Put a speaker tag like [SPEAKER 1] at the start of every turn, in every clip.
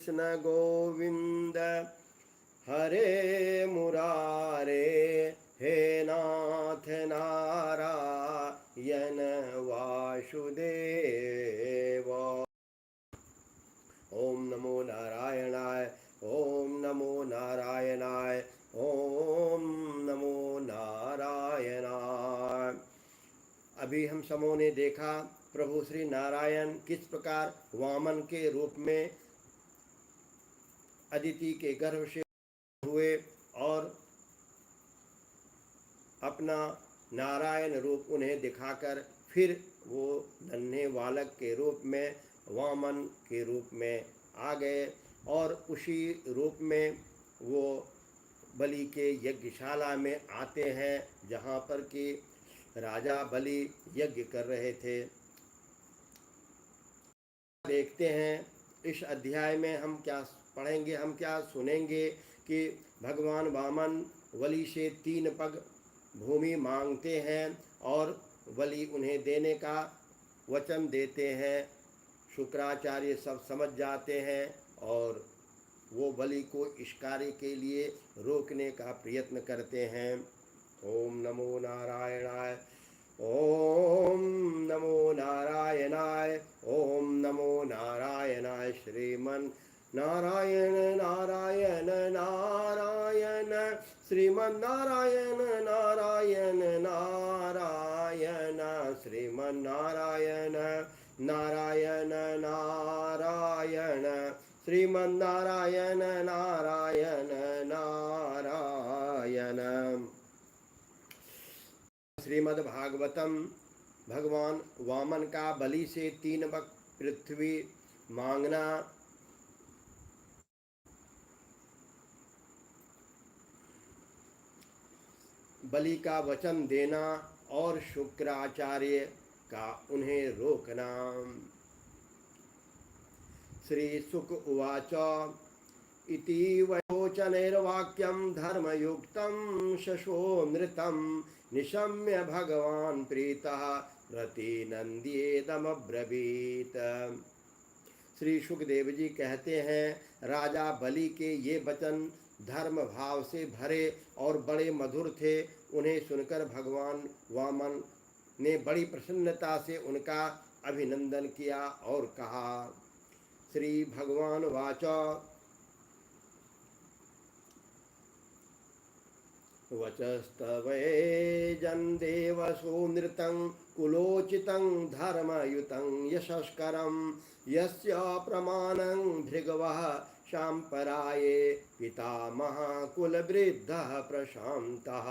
[SPEAKER 1] कृष्ण गोविंद हरे मुरारे, हे नाथ नारायण वासुदेव। ओम नमो नारायणाय, ओम नमो नारायणाय, ओम नमो नारायणाय। अभी हम समूह ने देखा प्रभु श्री नारायण किस प्रकार वामन के रूप में अदिति के गर्भ से हुए और अपना नारायण रूप उन्हें दिखाकर फिर वो नन्हे बालक के रूप में वामन के रूप में आ गए और उसी रूप में वो बलि के यज्ञशाला में आते हैं जहाँ पर कि राजा बलि यज्ञ कर रहे थे। देखते हैं इस अध्याय में हम क्या पढ़ेंगे, हम क्या सुनेंगे कि भगवान वामन बलि से 3 पग भूमि मांगते हैं और बलि उन्हें देने का वचन देते हैं। शुक्राचार्य सब समझ जाते हैं और वो बलि को इस कार्य के लिए रोकने का प्रयत्न करते हैं। ओम नमो नारायणाय, ओम नमो नारायणाय, ओम नमो नारायणाय। श्रीमन नारायण नारायण नारायण, श्रीमन नारायण नारायण नारायण, श्रीमन नारायण नारायण नारायण, श्रीमन नारायण नारायण नारायण। श्रीमद् भागवतम। भगवान वामन का बलि से 3 पग पृथ्वी मांगना। बलि का वचन देना और शुक्राचार्य का उन्हें रोकना। श्री शुक उवाच इति वचनैर्वाक्यं धर्मयुक्तं शशोऽमृतं निशम्य भगवान् प्रीतः प्रतिनन्द्येदमब्रवीत्। श्री सुखदेव जी कहते हैं, राजा बलि के ये वचन धर्म भाव से भरे और बड़े मधुर थे। उन्हें सुनकर भगवान वामन ने बड़ी प्रसन्नता से उनका अभिनंदन किया और कहा। श्री भगवान वाच वचस्तवे जन्देव सुनृतं कुलोचितं धर्मयुतं यशस्करं यस्य प्रमाणं भृगवः शाम्पराये पितामह कुलवृद्धः प्रशान्तः।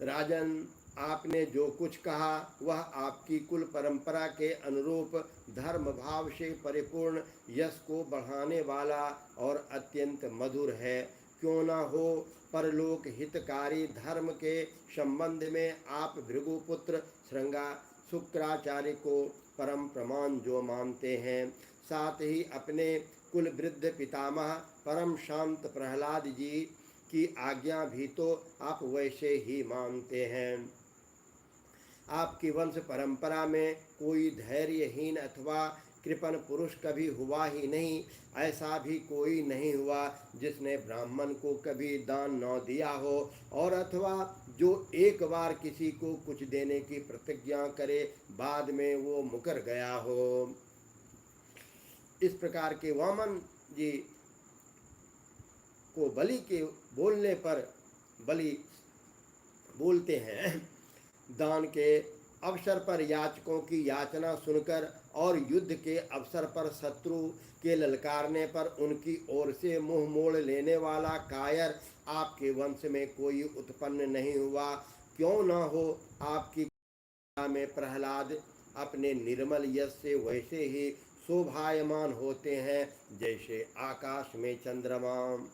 [SPEAKER 1] राजन, आपने जो कुछ कहा वह आपकी कुल परंपरा के अनुरूप धर्म भाव से परिपूर्ण यश को बढ़ाने वाला और अत्यंत मधुर है। क्यों न हो, परलोक हितकारी धर्म के संबंध में आप भृगुपुत्र श्रृंगा शुक्राचार्य को परम प्रमाण जो मानते हैं, साथ ही अपने कुल वृद्ध पितामह परम शांत प्रहलाद जी की आज्ञा भी तो आप वैसे ही मानते हैं। आपकी वंश परंपरा में कोई धैर्यहीन अथवा कृपण पुरुष कभी हुआ ही नहीं। ऐसा भी कोई नहीं हुआ जिसने ब्राह्मण को कभी दान न दिया हो और अथवा जो एक बार किसी को कुछ देने की प्रतिज्ञा करे बाद में वो मुकर गया हो। इस प्रकार के वामन जी को बलि के बोलने पर बलि बोलते हैं, दान के अवसर पर याचकों की याचना सुनकर और युद्ध के अवसर पर शत्रु के ललकारने पर उनकी ओर से मुंह मोड़ लेने वाला कायर आपके वंश में कोई उत्पन्न नहीं हुआ। क्यों न हो, आपकी में प्रहलाद अपने निर्मल यश से वैसे ही शोभायमान होते हैं जैसे आकाश में चंद्रमा।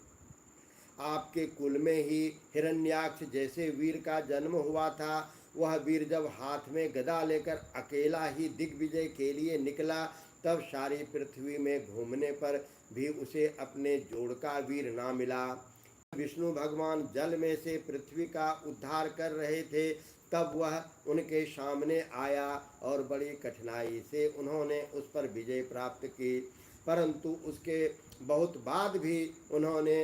[SPEAKER 1] आपके कुल में ही हिरण्याक्ष जैसे वीर का जन्म हुआ था। वह वीर जब हाथ में गदा लेकर अकेला ही दिग्विजय के लिए निकला, तब सारी पृथ्वी में घूमने पर भी उसे अपने जोड़ का वीर ना मिला। विष्णु भगवान जल में से पृथ्वी का उद्धार कर रहे थे, तब वह उनके सामने आया और बड़ी कठिनाई से उन्होंने उस पर विजय प्राप्त की। परंतु उसके बहुत बाद भी उन्होंने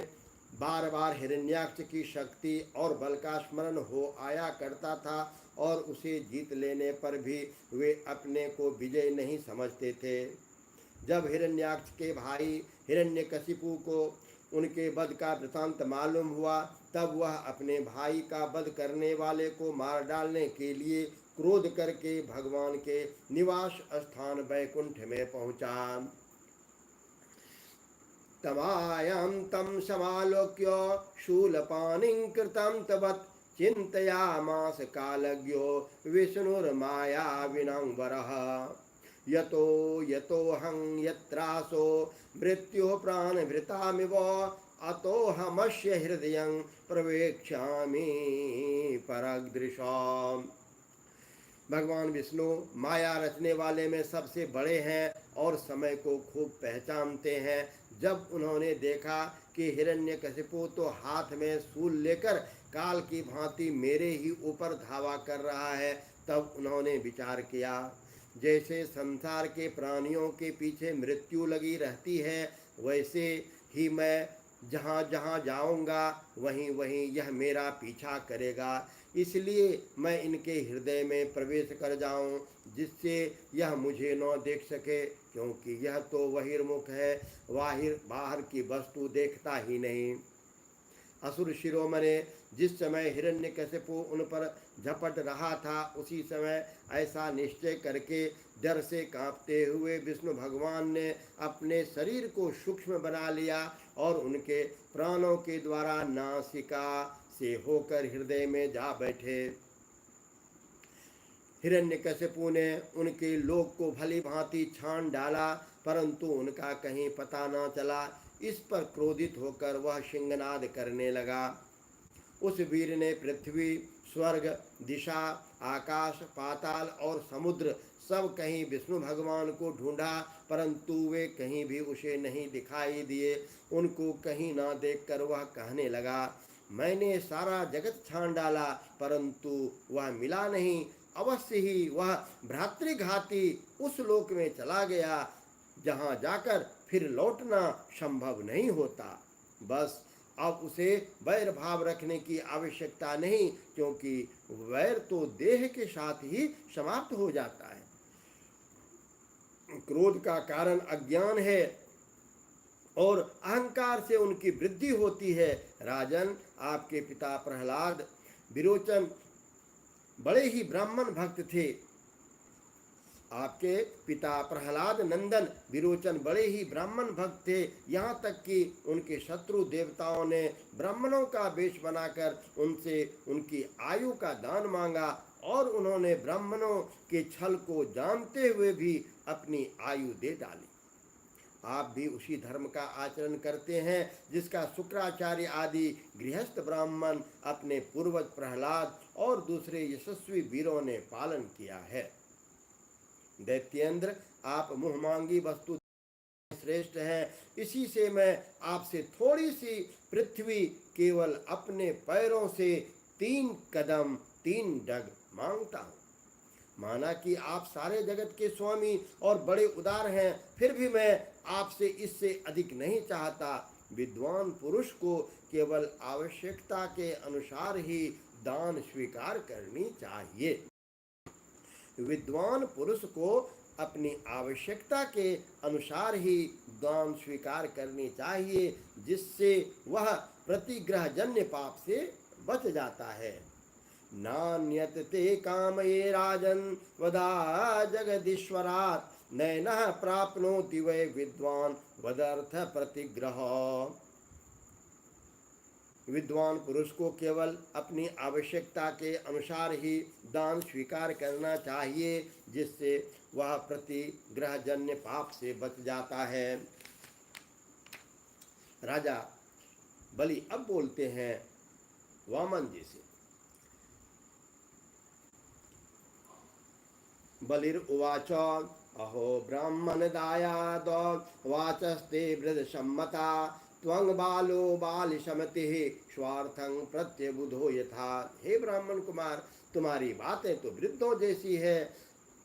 [SPEAKER 1] बार बार हिरण्याक्ष की शक्ति और बल का स्मरण हो आया करता था, और उसे जीत लेने पर भी वे अपने को विजय नहीं समझते थे। जब हिरण्याक्ष के भाई हिरण्यकशिपु को उनके वध का वृतांत मालूम हुआ, तब वह अपने भाई का वध करने वाले को मार डालने के लिए क्रोध करके भगवान के निवास स्थान वैकुंठ में पहुंचा। तमायां तं समालोक्य शूलपाणिं कृतं तवत् चिन्तयामास कालज्ञो विष्णुर्माया विनम्बरः। यतो यतोऽहं यत्रासो मृत्युः प्राणभृतामिव अतोऽहमस्य हृदयं प्रवेक्ष्यामि परदृशाम्। भगवान विष्णु माया रचने वाले में सबसे बड़े हैं और समय को खूब पहचानते हैं। जब उन्होंने देखा कि हिरण्यकशिपु तो हाथ में शूल लेकर काल की भांति मेरे ही ऊपर धावा कर रहा है, तब उन्होंने विचार किया, जैसे संसार के प्राणियों के पीछे मृत्यु लगी रहती है, वैसे ही मैं जहाँ जहाँ जाऊँगा वहीं वहीं यह मेरा पीछा करेगा। इसलिए मैं इनके हृदय में प्रवेश कर जाऊं, जिससे यह मुझे न देख सके, क्योंकि यह तो बहिर्मुख है, बाहर की वस्तु देखता ही नहीं। असुर शिरोमणे, जिस समय हिरण्यकशिपु उन पर झपट रहा था, उसी समय ऐसा निश्चय करके डर से कांपते हुए विष्णु भगवान ने अपने शरीर को सूक्ष्म बना लिया और उनके प्राणों के द्वारा नासिका से होकर हृदय में जा बैठे। हिरण्यकशिपु ने उनके लोक को भली भांति छान डाला, परंतु उनका कहीं पता न चला। इस पर क्रोधित होकर वह सिंहनाद करने लगा। उस वीर ने पृथ्वी, स्वर्ग, दिशा, आकाश, पाताल और समुद्र सब कहीं विष्णु भगवान को ढूंढा, परंतु वे कहीं भी उसे नहीं दिखाई दिए। उनको कहीं न देखकर वह कहने लगा, मैंने सारा जगत छान डाला, परंतु वह मिला नहीं। अवश्य ही वह भ्रातृघाती उस लोक में चला गया, जहाँ जाकर फिर लौटना संभव नहीं होता। बस अब उसे वैर भाव रखने की आवश्यकता नहीं, क्योंकि वैर तो देह के साथ ही समाप्त हो जाता है। क्रोध का कारण अज्ञान है और अहंकार से उनकी वृद्धि होती है। राजन, आपके पिता प्रहलाद विरोचन बड़े ही ब्राह्मण भक्त थे। आपके पिता प्रहलाद नंदन विरोचन बड़े ही ब्राह्मण भक्त थे। यहाँ तक कि उनके शत्रु देवताओं ने ब्राह्मणों का वेश बनाकर उनसे उनकी आयु का दान मांगा, और उन्होंने ब्राह्मणों के छल को जानते हुए भी अपनी आयु दे डाली। आप भी उसी धर्म का आचरण करते हैं जिसका शुक्राचार्य आदि गृहस्थ ब्राह्मण अपने पूर्वज प्रहलाद और दूसरे यशस्वी वीरों ने पालन किया है। दैत्येंद्र, आप मुँह मांगी वस्तु श्रेष्ठ हैं, इसी से मैं आपसे थोड़ी सी पृथ्वी केवल अपने पैरों से 3 कदम 3 डग मांगता हूँ। माना कि आप सारे जगत के स्वामी और बड़े उदार हैं, फिर भी मैं आपसे इससे अधिक नहीं चाहता। विद्वान पुरुष को केवल आवश्यकता के अनुसार ही दान स्वीकार करनी चाहिए। विद्वान पुरुष को अपनी आवश्यकता के अनुसार ही दान स्वीकार करनी चाहिए, जिससे वह प्रतिग्रहजन्य पाप से बच जाता है। नान्यत ते कामये राजन वदा जगदीश्वरात् नैनः प्राप्नोति वै विद्वान वदर्थ प्रतिग्रह। विद्वान पुरुष को केवल अपनी आवश्यकता के अनुसार ही दान स्वीकार करना चाहिए, जिससे वह प्रतिग्रहजन्य पाप से बच जाता है। राजा बलि अब बोलते हैं वामन जी से। बलिर्उवाच अहो ब्राह्मण दायाद वाचस्ते वृद्धसम्मता त्वंग बालो बालिशमति स्वार्थं प्रत्यबुधो यथा। हे ब्राह्मण कुमार, तुम्हारी बातें तो वृद्धों जैसी है,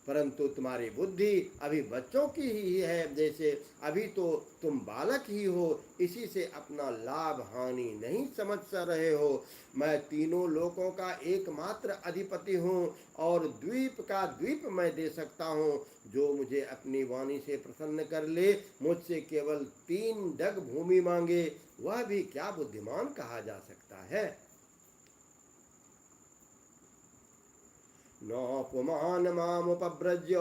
[SPEAKER 1] परंतु तुम्हारी बुद्धि अभी बच्चों की ही है जैसे। अभी तो तुम बालक ही हो, इसी से अपना लाभ हानि नहीं समझ रहे हो। मैं तीनों लोकों का एकमात्र अधिपति हूँ और द्वीप का द्वीप मैं दे सकता हूँ। जो मुझे अपनी वाणी से प्रसन्न कर ले, मुझसे केवल 3 डग भूमि मांगे, वह भी क्या बुद्धिमान कहा जा सकता है। नौपुमान मामुपव्रज्य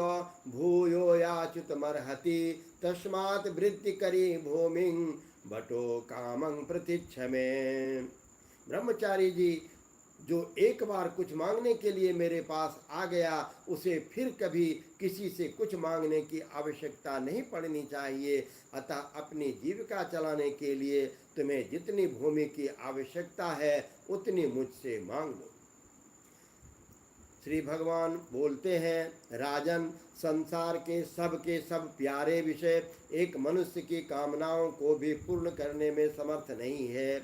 [SPEAKER 1] भूयो याच्युतमर्हति तस्मात् वृत्ति करी भूमिं बटो कामं प्रतीक्षमे। ब्रह्मचारी जी, जो एक बार कुछ मांगने के लिए मेरे पास आ गया, उसे फिर कभी किसी से कुछ मांगने की आवश्यकता नहीं पड़नी चाहिए। अतः अपनी जीविका चलाने के लिए तुम्हें जितनी भूमि की आवश्यकता है उतनी मुझसे मांग लो। श्री भगवान बोलते हैं, राजन, संसार के सब प्यारे विषय एक मनुष्य की कामनाओं को भी पूर्ण करने में समर्थ नहीं है।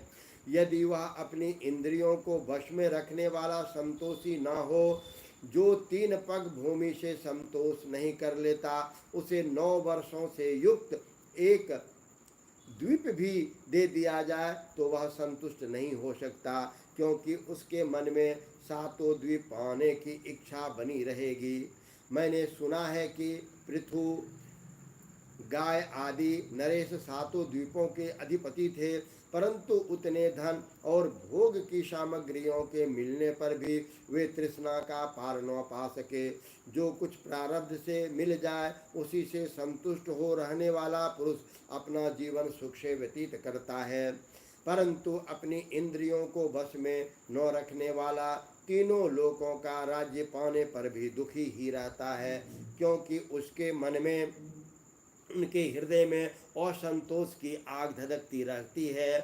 [SPEAKER 1] यदि वह अपनी इंद्रियों को वश में रखने वाला संतोषी न हो, जो 3 पग भूमि से संतोष नहीं कर लेता, उसे 9 वर्षों से युक्त एक द्वीप भी दे दिया जाए तो वह संतुष्ट नहीं हो सकता, क्योंकि उसके मन में 7 द्वीप पाने की इच्छा बनी रहेगी। मैंने सुना है कि पृथु, गाय आदि नरेश 7 द्वीपों के अधिपति थे, परंतु उतने धन और भोग की सामग्रियों के मिलने पर भी वे तृष्णा का पार न पा सके। जो कुछ प्रारब्ध से मिल जाए उसी से संतुष्ट हो रहने वाला पुरुष अपना जीवन सुख से व्यतीत करता है, परंतु अपनी इंद्रियों को वश में न रखने वाला तीनों लोकों का राज्य पाने पर भी दुखी ही रहता है, क्योंकि उसके मन में, उनके हृदय में असंतोष की आग धधकती रहती है।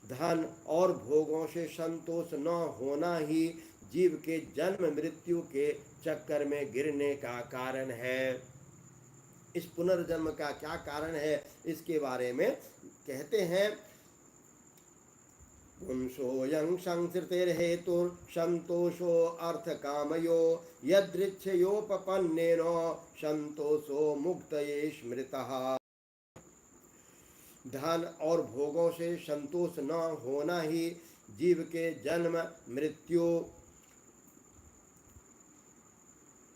[SPEAKER 1] धन और भोगों से संतोष न होना ही जीव के जन्म मृत्यु के चक्कर में गिरने का कारण है। इस पुनर्जन्म का क्या कारण है, इसके बारे में कहते हैं, पुंसोऽयं संसृतिर्हेतुः संतोषो अर्थकामयो यदृच्छयोपपन्नेन संतोषो मुक्तये स्मृतः। धन और भोगों से संतोष न होना ही जीव के जन्म मृत्यु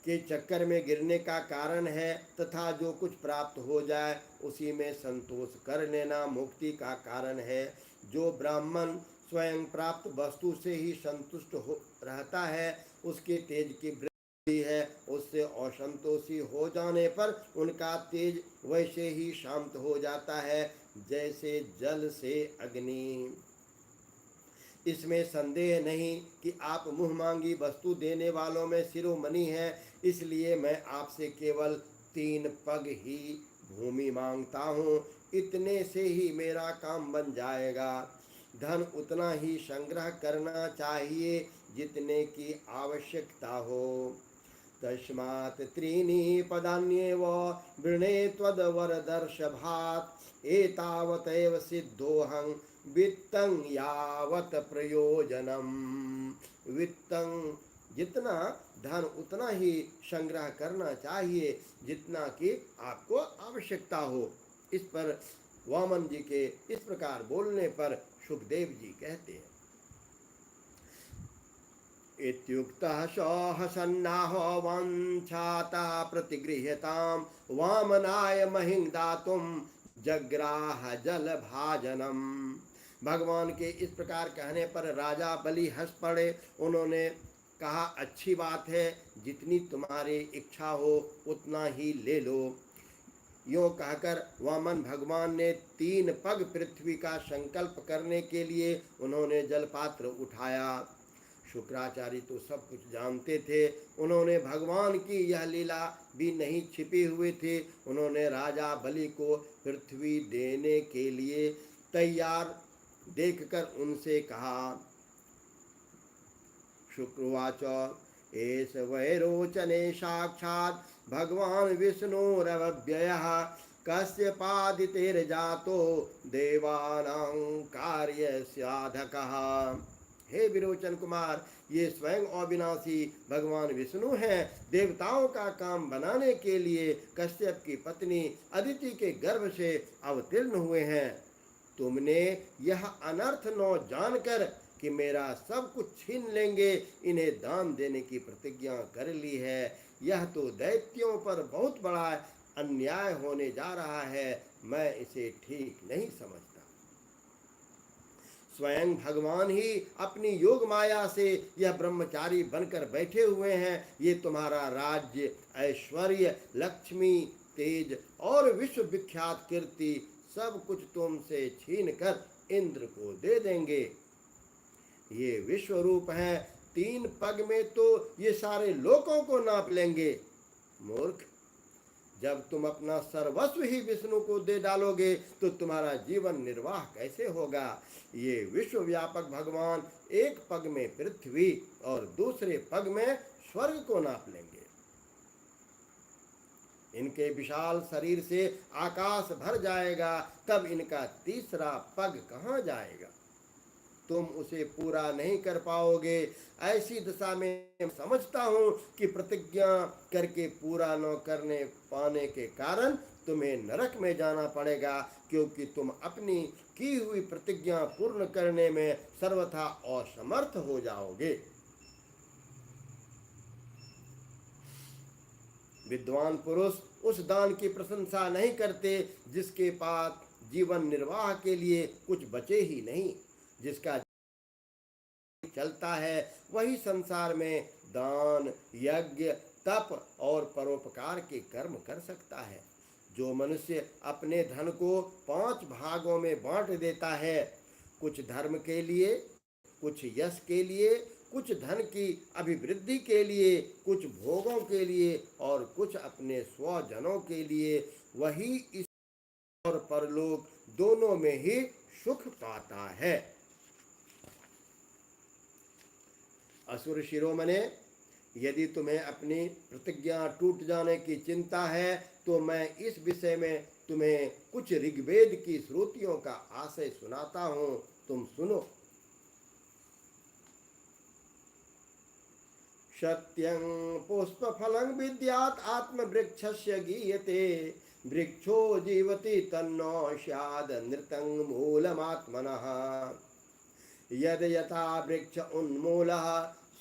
[SPEAKER 1] के चक्कर में गिरने का कारण है, तथा जो कुछ प्राप्त हो जाए उसी में संतोष कर लेना मुक्ति का कारण है। जो ब्राह्मण स्वयं प्राप्त वस्तु से ही संतुष्ट हो रहता है, उसके तेज की वृद्धि है। उससे असंतोषी हो जाने पर उनका तेज वैसे ही शांत हो जाता है जैसे जल से अग्नि। इसमें संदेह नहीं कि आप मुँह मांगी वस्तु देने वालों में शिरोमणि हैं, इसलिए मैं आपसे केवल 3 पग ही भूमि मांगता हूँ। इतने से ही मेरा काम बन जाएगा। धन उतना ही संग्रह करना चाहिए जितने की आवश्यकता हो। तस्मात् 3 पदान्येव वृणे त्वद्वरदर्शभात् एतावतैव सिद्धोऽहं वित्तं यावत् प्रयोजनम। वित्तं, जितना धन उतना ही संग्रह करना चाहिए जितना कि आपको आवश्यकता हो। इस पर वामन जी के इस प्रकार बोलने पर सुखदेव जी कहते हैं, इत्युक्तः स हसन्नाह वाञ्छाता प्रतिगृह्यतां वामनाय महिं दातुं जग्राह जलभाजनम। भगवान के इस प्रकार कहने पर राजा बलि हंस पड़े। उन्होंने कहा, अच्छी बात है, जितनी तुम्हारी इच्छा हो उतना ही ले लो। यों कहकर वामन भगवान ने 3 पग पृथ्वी का संकल्प करने के लिए उन्होंने जलपात्र उठाया। शुक्राचार्य तो सब कुछ जानते थे, उन्होंने भगवान की यह लीला भी नहीं छिपी हुई थी। उन्होंने राजा बलि को पृथ्वी देने के लिए तैयार देखकर उनसे कहा, शुक्रवाच एष वैरोचने साक्षात् भगवान विष्णुरव्ययः कश्यपादितेर्जातो देवानां कार्यस्याधकः। हे विरोचन कुमार, ये स्वयं अविनाशी भगवान विष्णु हैं। देवताओं का काम बनाने के लिए कश्यप की पत्नी अदिति के गर्भ से अवतीर्ण हुए हैं। तुमने यह अनर्थ न जानकर कि मेरा सब कुछ छीन लेंगे, इन्हें दान देने की प्रतिज्ञा कर ली है। यह तो दैत्यों पर बहुत बड़ा अन्याय होने जा रहा है। मैं इसे ठीक नहीं समझता। स्वयं भगवान ही अपनी योग माया से यह ब्रह्मचारी बनकर बैठे हुए हैं। ये तुम्हारा राज्य, ऐश्वर्य, लक्ष्मी, तेज और विश्व विख्यात कीर्ति सब कुछ तुमसे छीन कर इंद्र को दे देंगे। ये विश्व रूप हैं, 3 पग में तो ये सारे लोकों को नाप लेंगे। मूर्ख, जब तुम अपना सर्वस्व ही विष्णु को दे डालोगे तो तुम्हारा जीवन निर्वाह कैसे होगा। ये विश्व व्यापक भगवान एक पग में पृथ्वी और दूसरे पग में स्वर्ग को नाप लेंगे। इनके विशाल शरीर से आकाश भर जाएगा, तब इनका तीसरा पग कहाँ जाएगा। तुम उसे पूरा नहीं कर पाओगे। ऐसी दशा में समझता हूँ कि प्रतिज्ञा करके पूरा न करने पाने के कारण तुम्हें नरक में जाना पड़ेगा, क्योंकि तुम अपनी की हुई प्रतिज्ञा पूर्ण करने में सर्वथा असमर्थ हो जाओगे। विद्वान पुरुष उस दान की प्रशंसा नहीं करते जिसके पास जीवन निर्वाह के लिए कुछ बचे ही नहीं। जिसका चलता है वही संसार में दान, यज्ञ, तप और परोपकार के कर्म कर सकता है। जो मनुष्य अपने धन को 5 भागों में बांट देता है, कुछ धर्म के लिए, कुछ यश के लिए, कुछ धन की अभिवृद्धि के लिए, कुछ भोगों के लिए और कुछ अपने स्वजनों के लिए, वही इस और परलोक दोनों में ही सुख पाता है। असुर शिरोमणे, यदि तुम्हें अपनी प्रतिज्ञा टूट जाने की चिंता है तो मैं इस विषय में तुम्हें कुछ ऋग्वेद की श्रुतियों का आशय सुनाता हूँ, तुम सुनो। सत्यं पुष्पफलं विद्यात् आत्मवृक्षस्य गीयते, वृक्षो जीवति तन्नो स्याद् नृतं मूलमात्मनः। यद् यथा वृक्ष उन्मूलः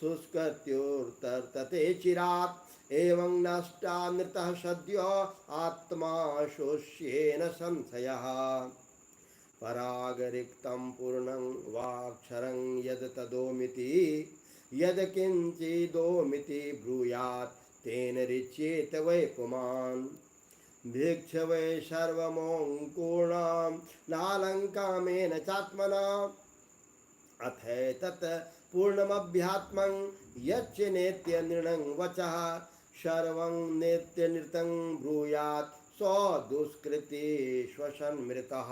[SPEAKER 1] शुष्कत्युर्तते चिरात्, एवं नष्टा नृतः सद्यो आत्मा शोष्येन संशयः। परागरिक्तं पूर्णं वाक्षरं यद् तदोमिति, यद् किंचिदोमिति ब्रूयात् तेन रिच्येत वै पुमान्। भिक्ष वै सर्वमोङ्पूर्णां नालङ्कामेन चात्मना, अथैतत् पूर्णमभ्यात्मं यच्च नेत्य नृणं वचः, सर्वं नेत्य नृतं ब्रूयात् सो दुष्कृति श्वसन्मृतः।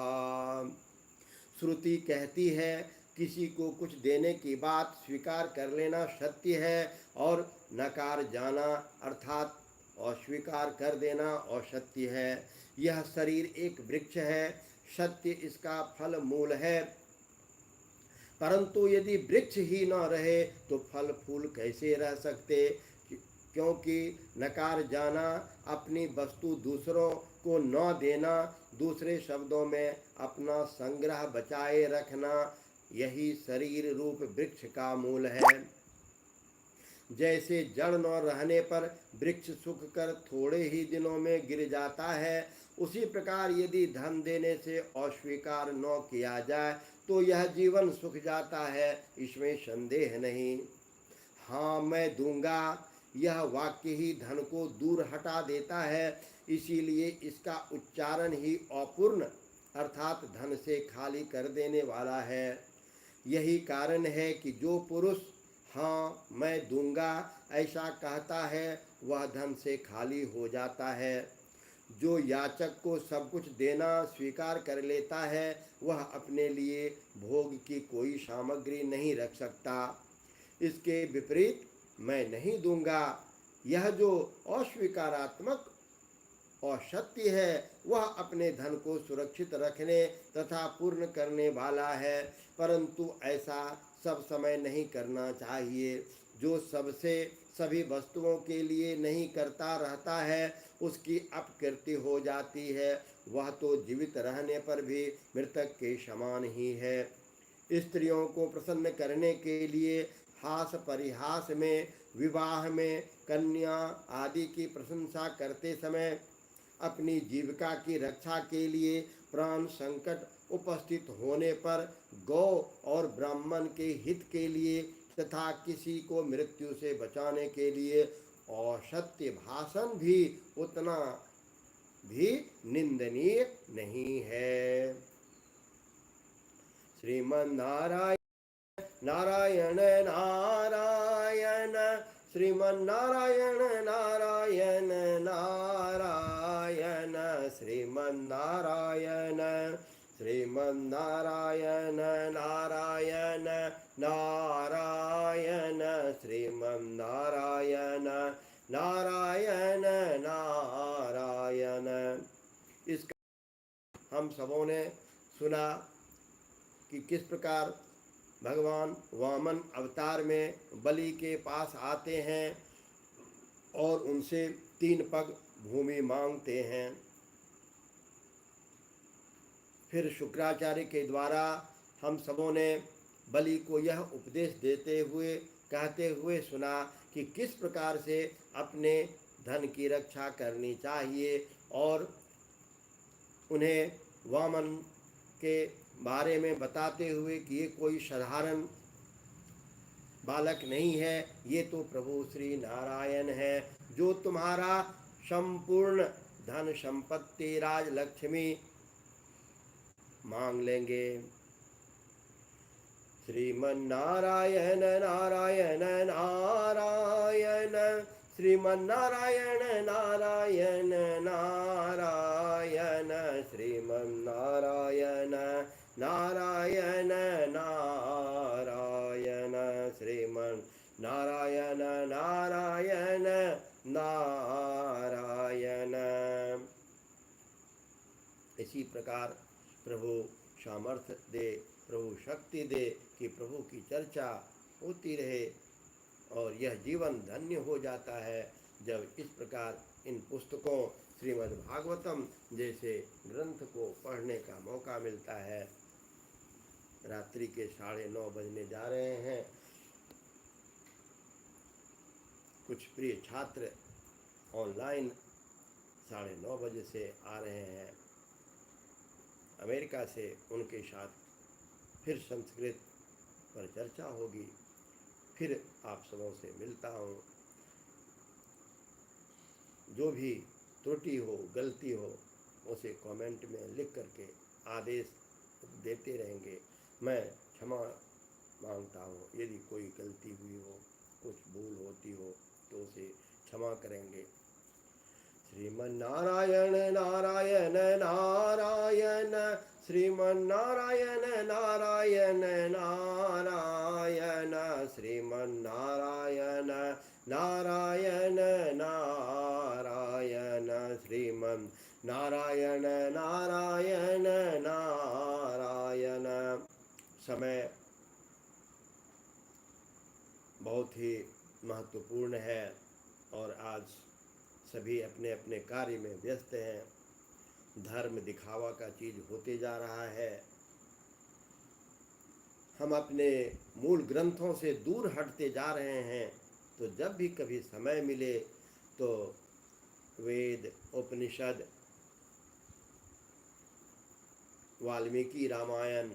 [SPEAKER 1] श्रुति कहती है, किसी को कुछ देने की बात स्वीकार कर लेना सत्य है और नकार जाना अर्थात अस्वीकार कर देना असत्य है। यह शरीर एक वृक्ष है, सत्य इसका फल मूल है, परंतु यदि वृक्ष ही न रहे तो फल फूल कैसे रह सकते। क्योंकि नकार जाना अपनी वस्तु दूसरों को न देना, दूसरे शब्दों में अपना संग्रह बचाए रखना, यही शरीर रूप वृक्ष का मूल है। जैसे जड़ न रहने पर वृक्ष सूख कर थोड़े ही दिनों में गिर जाता है, उसी प्रकार यदि धन देने से अस्वीकार न किया जाए तो यह जीवन सूख जाता है, इसमें संदेह नहीं। हाँ मैं दूंगा, यह वाक्य ही धन को दूर हटा देता है, इसीलिए इसका उच्चारण ही अपूर्ण अर्थात धन से खाली कर देने वाला है। यही कारण है कि जो पुरुष हाँ मैं दूंगा ऐसा कहता है वह धन से खाली हो जाता है। जो याचक को सब कुछ देना स्वीकार कर लेता है वह अपने लिए भोग की कोई सामग्री नहीं रख सकता। इसके विपरीत मैं नहीं दूंगा, यह जो अस्वीकारात्मक और सत्य है, वह अपने धन को सुरक्षित रखने तथा पूर्ण करने वाला है, परंतु ऐसा सब समय नहीं करना चाहिए। जो सबसे सभी वस्तुओं के लिए नहीं करता रहता है, उसकी अपकृति हो जाती है, वह तो जीवित रहने पर भी मृतक के समान ही है। स्त्रियों को प्रसन्न करने के लिए हास परिहास में, विवाह में, कन्या आदि की प्रशंसा करते समय, अपनी जीविका की रक्षा के लिए, प्राण संकट उपस्थित होने पर, गौ और ब्राह्मण के हित के लिए तथा किसी को मृत्यु से बचाने के लिए असत्य भाषण भी उतना भी निंदनीय नहीं है। श्रीमन्नारायण नारायण नारायण, श्रीमन्नारायण नारायण नारायण, श्रीमन्नारायण श्रीमन्नारायण नारायण नारायण, श्रीमन्नारायण नारायण नारायण। इसका हम सबों ने सुना कि किस प्रकार भगवान वामन अवतार में बलि के पास आते हैं और उनसे 3 पग भूमि मांगते हैं। फिर शुक्राचार्य के द्वारा हम सबों ने बलि को यह उपदेश देते हुए कहते हुए सुना कि किस प्रकार से अपने धन की रक्षा करनी चाहिए, और उन्हें वामन के बारे में बताते हुए कि ये कोई साधारण बालक नहीं है, ये तो प्रभु श्री नारायण है, जो तुम्हारा संपूर्ण धन संपत्ति राज लक्ष्मी मांग लेंगे। श्रीमन्नारायण नारायण नारायण, श्रीमन्नारायण नारायण नारायण, श्रीमन्नारायण नारायण नारायण, श्रीमन्नारायण नारायण नारायण। इसी प्रकार प्रभु सामर्थ्य दे, प्रभु शक्ति दे कि प्रभु की चर्चा होती रहे और यह जीवन धन्य हो जाता है जब इस प्रकार इन पुस्तकों श्रीमद् भागवतम जैसे ग्रंथ को पढ़ने का मौका मिलता है। रात्रि के 9:30 बजने जा रहे हैं। कुछ प्रिय छात्र ऑनलाइन 9:30 बजे से आ रहे हैं अमेरिका से, उनके साथ फिर संस्कृत पर चर्चा होगी। फिर आप सबों से मिलता हूँ। जो भी त्रुटि हो, गलती हो, उसे कमेंट में लिख करके आदेश देते रहेंगे। मैं क्षमा मांगता हूँ। यदि कोई गलती हुई हो, कुछ भूल होती हो तो उसे क्षमा करेंगे। श्रीमन्नारायण नारायण नारायण, श्रीमन्नारायण नारायण नारायण, श्रीमन्नारायण नारायण नारायण, श्रीमन्नारायण नारायण नारायण। समय बहुत ही महत्वपूर्ण है और आज सभी अपने अपने कार्य में व्यस्त हैं। धर्म दिखावा का चीज होते जा रहा है। हम अपने मूल ग्रंथों से दूर हटते जा रहे हैं। तो जब भी कभी समय मिले तो वेद, उपनिषद, वाल्मीकि रामायण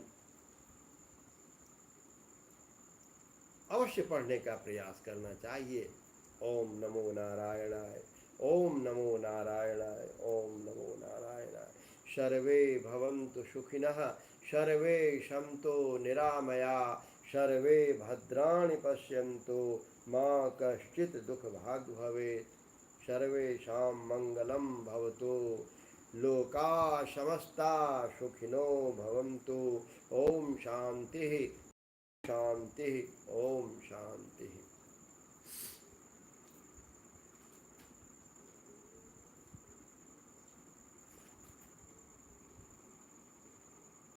[SPEAKER 1] अवश्य पढ़ने का प्रयास करना चाहिए। ओम नमो नारायणाय, ओम नमो नारायणाय, ओम नमो नारायणाय। सर्वे भवन्तु सुखिनः, सर्वे सन्तु निरामया, सर्वे भद्राणि पश्यन्तु, मा कश्चित् दुःखभाग् भवेत्, सर्वेषां मङ्गलं भवतु, लोकाः समस्ताः सुखिनो भवन्तु। ओम शान्तिः शान्तिः, ओम शान्तिः।